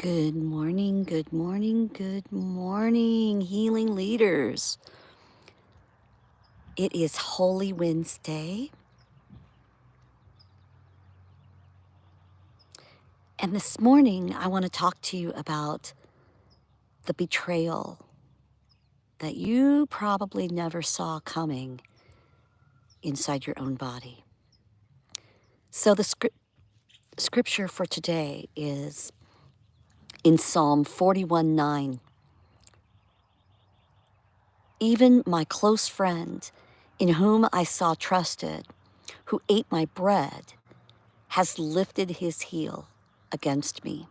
Good morning, good morning, good morning, healing leaders. It is Holy Wednesday, and this morning I want to talk to you about the betrayal that you probably never saw coming inside your own body. So the scripture for today is in Psalm 41:9. Even my close friend, in whom I saw trusted, who ate my bread, has lifted his heel against me.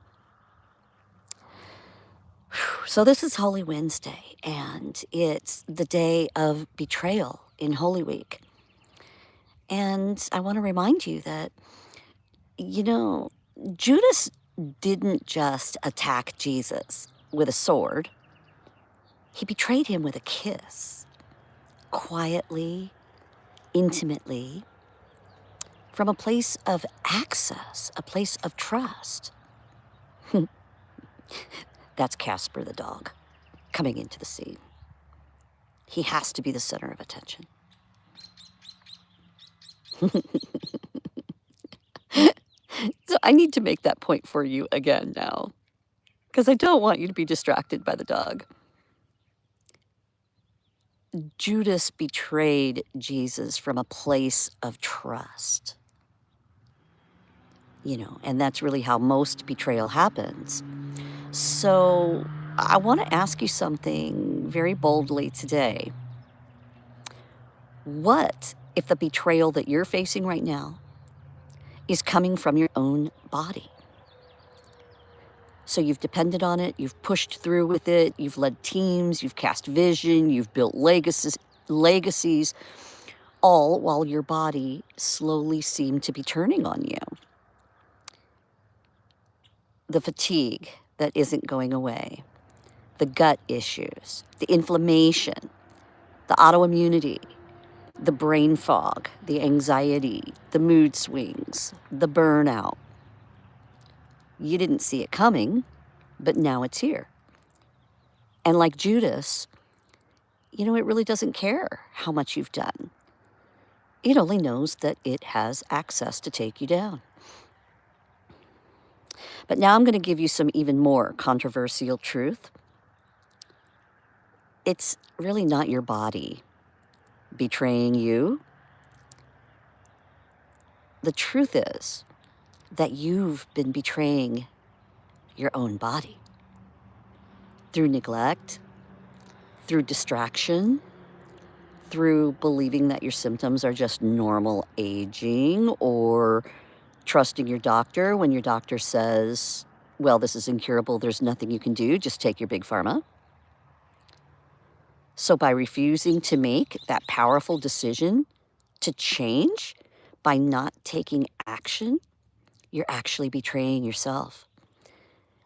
So this is Holy Wednesday, and it's the day of betrayal in Holy Week. And I want to remind you that, Judas didn't just attack Jesus with a sword. He betrayed him with a kiss, quietly, intimately, from a place of access, a place of trust. That's Casper the dog coming into the scene. He has to be the center of attention. So I need to make that point for you again now, because I don't want you to be distracted by the dog. Judas betrayed Jesus from a place of trust. And that's really how most betrayal happens. So I want to ask you something very boldly today. What if the betrayal that you're facing right now is coming from your own body? So you've depended on it, you've pushed through with it, you've led teams, you've cast vision, you've built legacies, all while your body slowly seemed to be turning on you. The fatigue that isn't going away, the gut issues, the inflammation, the autoimmunity, the brain fog, the anxiety, the mood swings, the burnout. You didn't see it coming, but now it's here. And like Judas, it really doesn't care how much you've done. It only knows that it has access to take you down. But now I'm going to give you some even more controversial truth. It's really not your body betraying you. The truth is that you've been betraying your own body through neglect, through distraction, through believing that your symptoms are just normal aging, or trusting your doctor when your doctor says, well, this is incurable, there's nothing you can do, just take your big pharma. So by refusing to make that powerful decision to change, by not taking action, you're actually betraying yourself.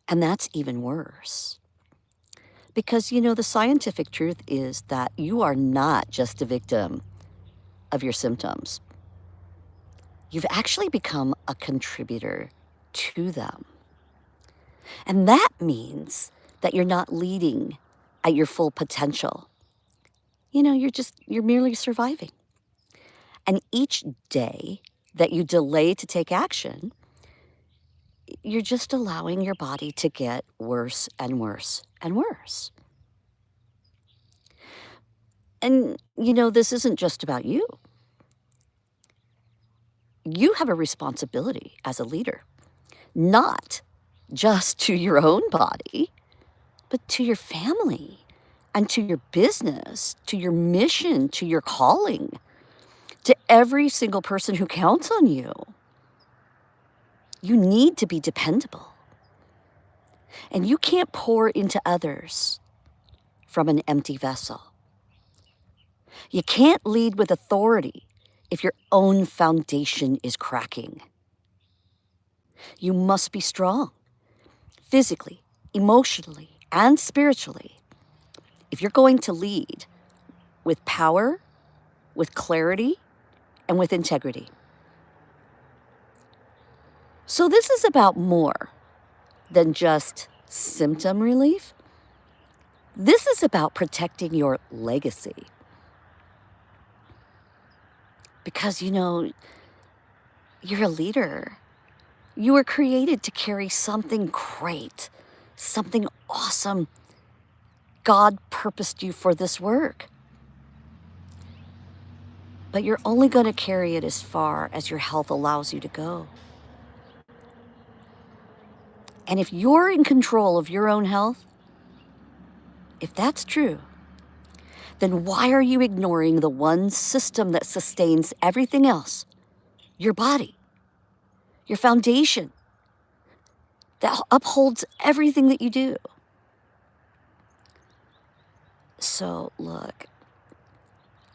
And that's even worse. Because, the scientific truth is that you are not just a victim of your symptoms. You've actually become a contributor to them. And that means that you're not leading at your full potential. You're merely surviving. And each day that you delay to take action, you're just allowing your body to get worse and worse and worse. And, this isn't just about you. You have a responsibility as a leader, not just to your own body, but to your family and to your business, to your mission, to your calling, to every single person who counts on you. You need to be dependable. And you can't pour into others from an empty vessel. You can't lead with authority if your own foundation is cracking. You must be strong, physically, emotionally, and spiritually, if you're going to lead with power, with clarity, and with integrity. So this is about more than just symptom relief. This is about protecting your legacy. Because, you're a leader. You were created to carry something great, something awesome. God purposed you for this work. But you're only going to carry it as far as your health allows you to go. And if you're in control of your own health, if that's true, then why are you ignoring the one system that sustains everything else? Your body, your foundation, that upholds everything that you do. So look,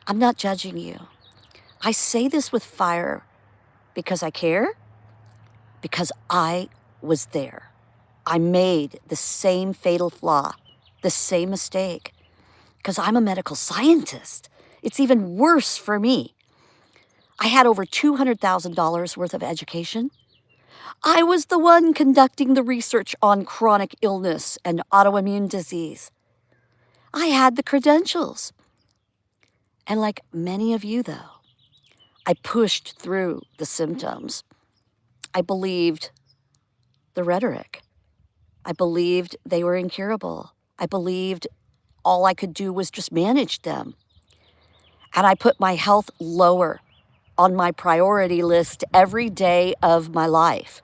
I'm not judging you. I say this with fire because I care, because I was there. I made the same fatal flaw, the same mistake, because I'm a medical scientist. It's even worse for me. I had over $200,000 worth of education. I was the one conducting the research on chronic illness and autoimmune disease. I had the credentials. And like many of you, though, I pushed through the symptoms. I believed the rhetoric. I believed they were incurable. I believed all I could do was just manage them. And I put my health lower on my priority list every day of my life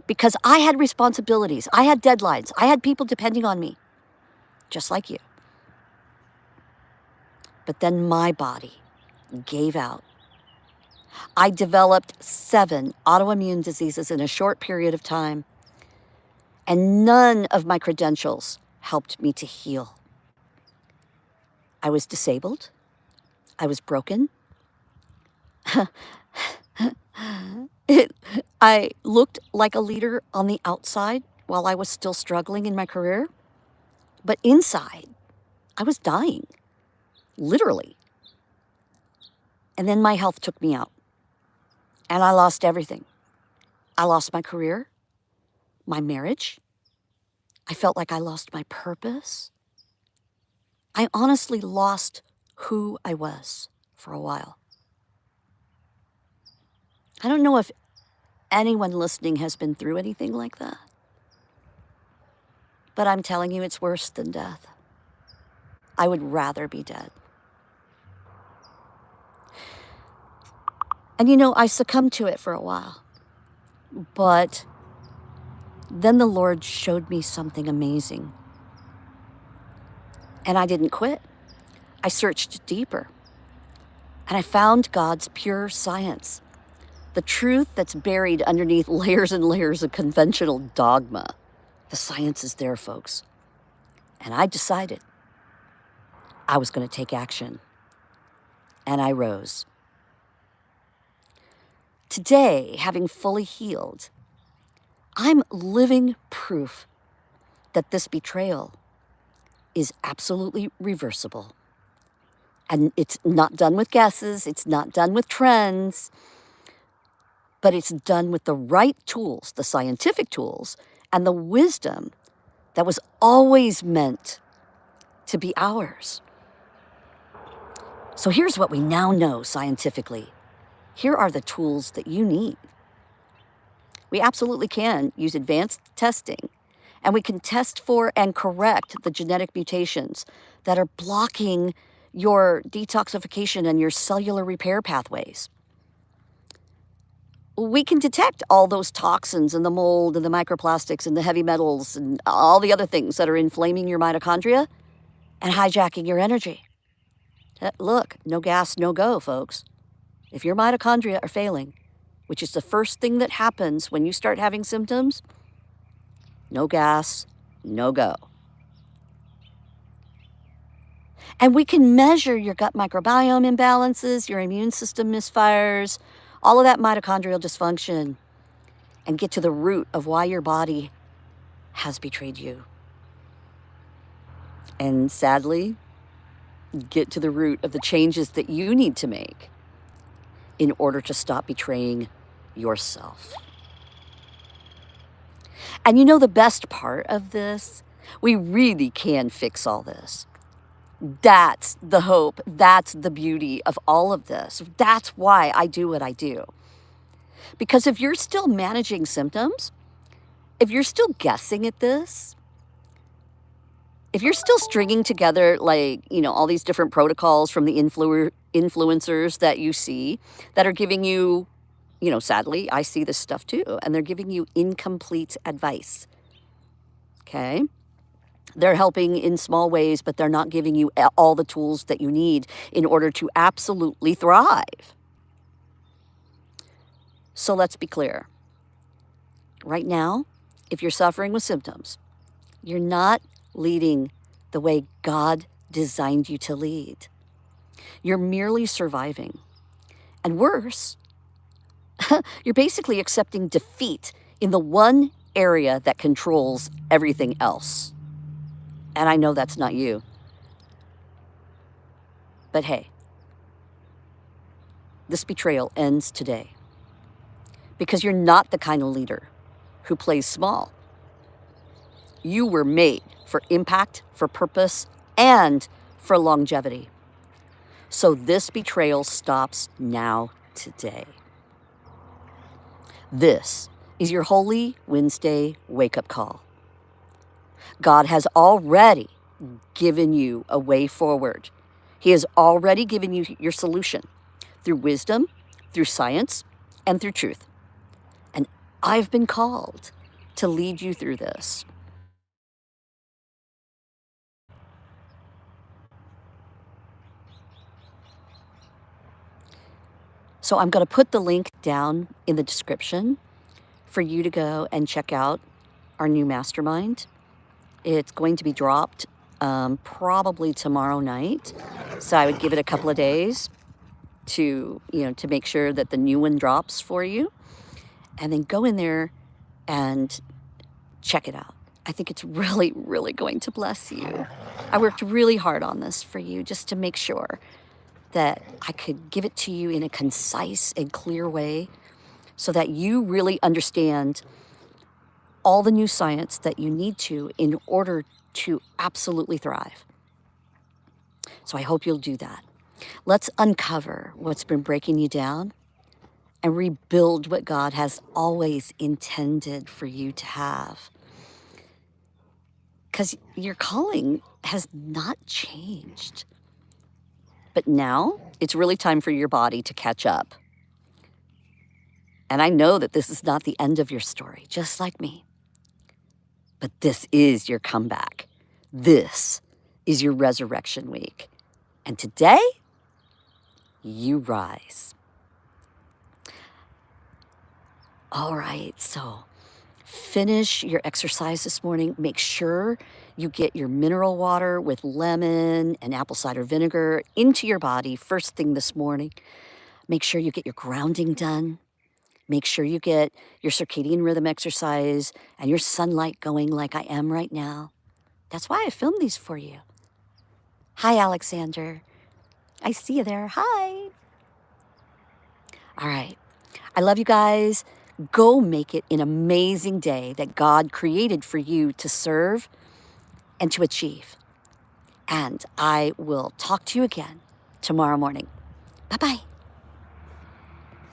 because I had responsibilities. I had deadlines. I had people depending on me, just like you. But then my body gave out. I developed 7 autoimmune diseases in a short period of time, and none of my credentials helped me to heal. I was disabled. I was broken. I looked like a leader on the outside while I was still struggling in my career, but inside, I was dying, literally. And then my health took me out, and I lost everything. I lost my career, my marriage. I felt like I lost my purpose. I honestly lost who I was for a while. I don't know if anyone listening has been through anything like that, but I'm telling you, it's worse than death. I would rather be dead. And I succumbed to it for a while, but then the Lord showed me something amazing. And I didn't quit. I searched deeper, and I found God's pure science, the truth that's buried underneath layers and layers of conventional dogma. The science is there, folks. And I decided I was going to take action, and I rose. Today, having fully healed, I'm living proof that this betrayal is absolutely reversible. And it's not done with guesses, it's not done with trends, but it's done with the right tools, the scientific tools, and the wisdom that was always meant to be ours. So here's what we now know scientifically. Here are the tools that you need. We absolutely can use advanced testing, and we can test for and correct the genetic mutations that are blocking your detoxification and your cellular repair pathways. We can detect all those toxins and the mold and the microplastics and the heavy metals and all the other things that are inflaming your mitochondria and hijacking your energy. Look, no gas, no go, folks. If your mitochondria are failing, which is the first thing that happens when you start having symptoms, no gas, no go. And we can measure your gut microbiome imbalances, your immune system misfires, all of that mitochondrial dysfunction, and get to the root of why your body has betrayed you. And sadly, get to the root of the changes that you need to make in order to stop betraying yourself. And you know the best part of this? We really can fix all this. That's the hope. That's the beauty of all of this. That's why I do what I do. Because if you're still managing symptoms, if you're still guessing at this, if you're still stringing together all these different protocols from the influencers that you see that are giving you, sadly, I see this stuff too, and they're giving you incomplete advice. Okay? They're helping in small ways, but they're not giving you all the tools that you need in order to absolutely thrive. So let's be clear. Right now, if you're suffering with symptoms, you're not leading the way God designed you to lead. You're merely surviving. And worse, you're basically accepting defeat in the one area that controls everything else. And I know that's not you. But hey, this betrayal ends today because you're not the kind of leader who plays small. You were made for impact, for purpose, and for longevity. So this betrayal stops now, today. This is your Holy Wednesday wake-up call. God has already given you a way forward. He has already given you your solution through wisdom, through science, and through truth. And I've been called to lead you through this. So I'm going to put the link down in the description for you to go and check out our new mastermind. It's going to be dropped probably tomorrow night. So I would give it a couple of days to make sure that the new one drops for you. And then go in there and check it out. I think it's really, really going to bless you. I worked really hard on this for you just to make sure that I could give it to you in a concise and clear way so that you really understand all the new science that you need to in order to absolutely thrive. So I hope you'll do that. Let's uncover what's been breaking you down and rebuild what God has always intended for you to have. Because your calling has not changed. But now it's really time for your body to catch up. And I know that this is not the end of your story, just like me. But this is your comeback. This is your resurrection week. And today, you rise. All right, so finish your exercise this morning. Make sure you get your mineral water with lemon and apple cider vinegar into your body first thing this morning. Make sure you get your grounding done. Make sure you get your circadian rhythm exercise and your sunlight going like I am right now. That's why I filmed these for you. Hi, Alexander. I see you there. Hi. All right. I love you guys. Go make it an amazing day that God created for you to serve and to achieve. And I will talk to you again tomorrow morning. Bye-bye.